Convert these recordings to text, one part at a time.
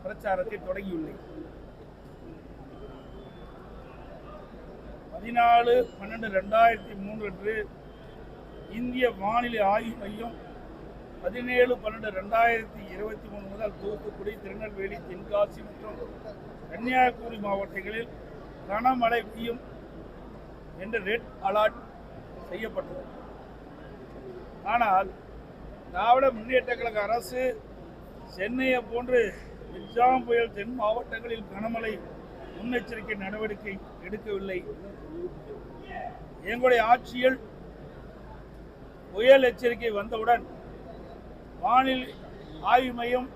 பிரச்சாரத்தை தொடங்கியுள்ளேன். 14/12/2003 அன்று இந்திய வானிலை ஆய்வு மையம் 17/12/2023 முதல் தூத்துக்குடி, திருநெல்வேலி, தென்காசி மற்றும் கன்னியாகுமரி மாவட்டங்களில் கனமழை பெய்யும் என்று ரெட் அலர்ட் செய்யப்பட்டது. ஆனால் திராவிட முன்னேற்ற கழக அரசு சென்னையை போன்று மிக்ஜாம் புயல் தென் மாவட்டங்களில் கனமழை முன்னெச்சரிக்கை நடவடிக்கை எடுக்கவில்லை. எங்களுடைய ஆட்சியில் புயல் எச்சரிக்கை வந்தவுடன் வானிலை ஆய்வு மையம்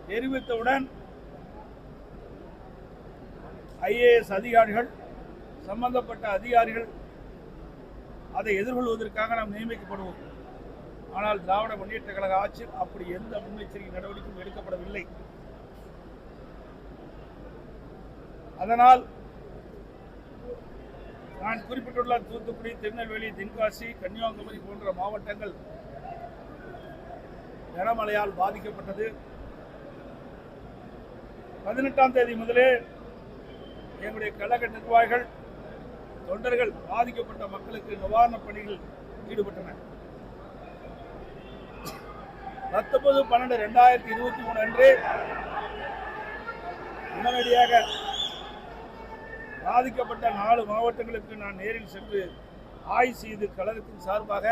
தெரிவித்தவுடன் IAS அதிகாரிகள், சம்பந்தப்பட்ட அதிகாரிகள் அதை எதிர்கொள்வதற்காக நாம் நியமிக்கப்படுவோம். ஆனால் திராவிட முன்னேற்ற கழக ஆட்சியில் அப்படி எந்த முன்னெச்சரிக்கை நடவடிக்கையும் எடுக்கப்படவில்லை. அதனால் நான் குறிப்பிட்டுள்ள தூத்துக்குடி, திருநெல்வேலி, தென்காசி, கன்னியாகுமரி போன்ற மாவட்டங்கள் கனமழையால் பாதிக்கப்பட்டது. 18ஆம் தேதி முதலே எங்களுடைய கழக நிர்வாகிகள், தொண்டர்கள் பாதிக்கப்பட்ட மக்களுக்கு நிவாரணப் பணிகள் ஈடுபட்டனர். 19/12/2023 அன்று உடனடியாக பாதிக்கப்பட்ட 4 மாவட்டங்களுக்கு நான் நேரில் சென்று ஆய்வு செய்து கழகத்தின் சார்பாக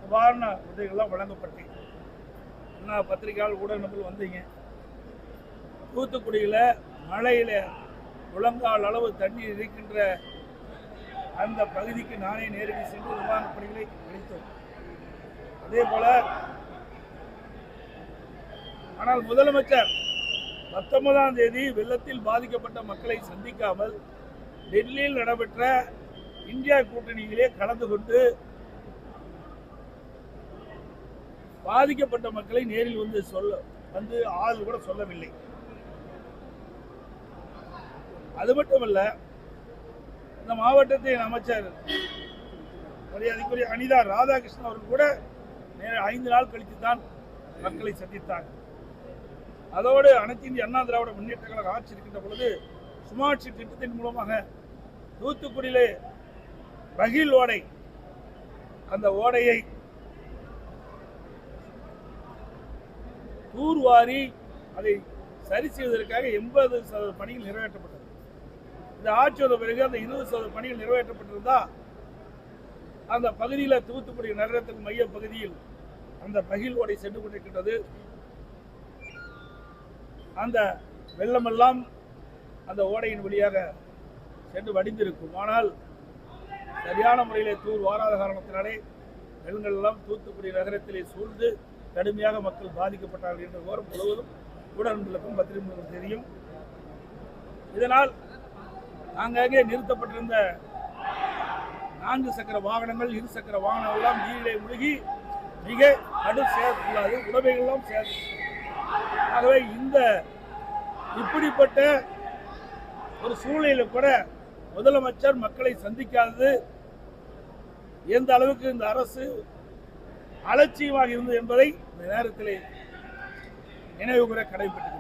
நிவாரண உதவிகள்லாம் வழங்கப்பட்டேன். பத்திரிகையாளர் ஊடகங்கள் வந்தீங்க. தூத்துக்குடியில் மழையில் முழங்கால் அளவு தண்ணீர் இருக்கின்ற அந்த பகுதிக்கு நானே நேரடி சென்று நிவாரணப் பணிகளை அளித்தோம். அதே போல ஆனால் முதலமைச்சர் 19ஆம் தேதி வெள்ளத்தில் பாதிக்கப்பட்ட மக்களை சந்திக்காமல் டெல்லியில் நடைபெற்ற இந்தியா கூட்டணியிலே கலந்து கொண்டு பாதிக்கப்பட்ட மக்களை நேரில் வந்து ஆறுதல் கூட சொல்லவில்லை. அது மட்டுமல்ல, இந்த மாவட்டத்தின் அமைச்சர் மரியாதைக்குரிய அனிதா ராதாகிருஷ்ணன் அவர்கள் கூட 5 நாள் கழித்து தான் மக்களை சந்தித்தார். அதோடு அனைத்து இந்திய அண்ணா திராவிட முன்னேற்ற கழக ஆட்சி இருக்கின்ற பொழுது ஸ்மார்ட் சிட்டி திட்டத்தின் மூலமாக தூத்துக்குடியிலே பகில் ஓடை, அந்த ஓடையை தூர்வாரி அதை சரி செய்வதற்காக 80% பணிகள் நிறைவேற்றப்பட்டது. இந்த ஆட்சி வந்த பிறகு அந்த 20% பணிகள் நிறைவேற்றப்பட்டிருந்தா அந்த பகுதியில், தூத்துக்குடி நகரத்தின் மைய பகுதியில் அந்த பகில் ஓடை சென்று கொண்டிருக்கின்றது. அந்த வெள்ளமெல்லாம் அந்த ஓடையின் வழியாக சென்று வடிந்திருக்கும். ஆனால் சரியான முறையிலே தூர் வாராத காரணத்தினாலே வெள்ளங்கள் எல்லாம் தூத்துக்குடி நகரத்திலே சூழ்ந்து கடுமையாக மக்கள் பாதிக்கப்பட்டார்கள் என்ற விவரம் முழுவதும் ஊடகங்களுக்கும் பத்திரிகைகளுக்கும் தெரியும். இதனால் ஆங்காங்கே நிறுத்தப்பட்டிருந்த 4 சக்கர வாகனங்கள், 2 சக்கர வாகனங்கள் எல்லாம் நீரிலே மூழ்கி மிக கடும் சேதத்துள்ளாது, உடமைகளெல்லாம் சேதம். ஆகவே இப்படிப்பட்ட ஒரு சூழ்நிலையில் கூட முதலமைச்சர் மக்களை சந்திக்காதது எந்த அளவுக்கு இந்த அரசு அலட்சியமாக இருந்தது என்பதை இந்த நேரத்தில் நினைவுகூர கடமைப்பட்டது.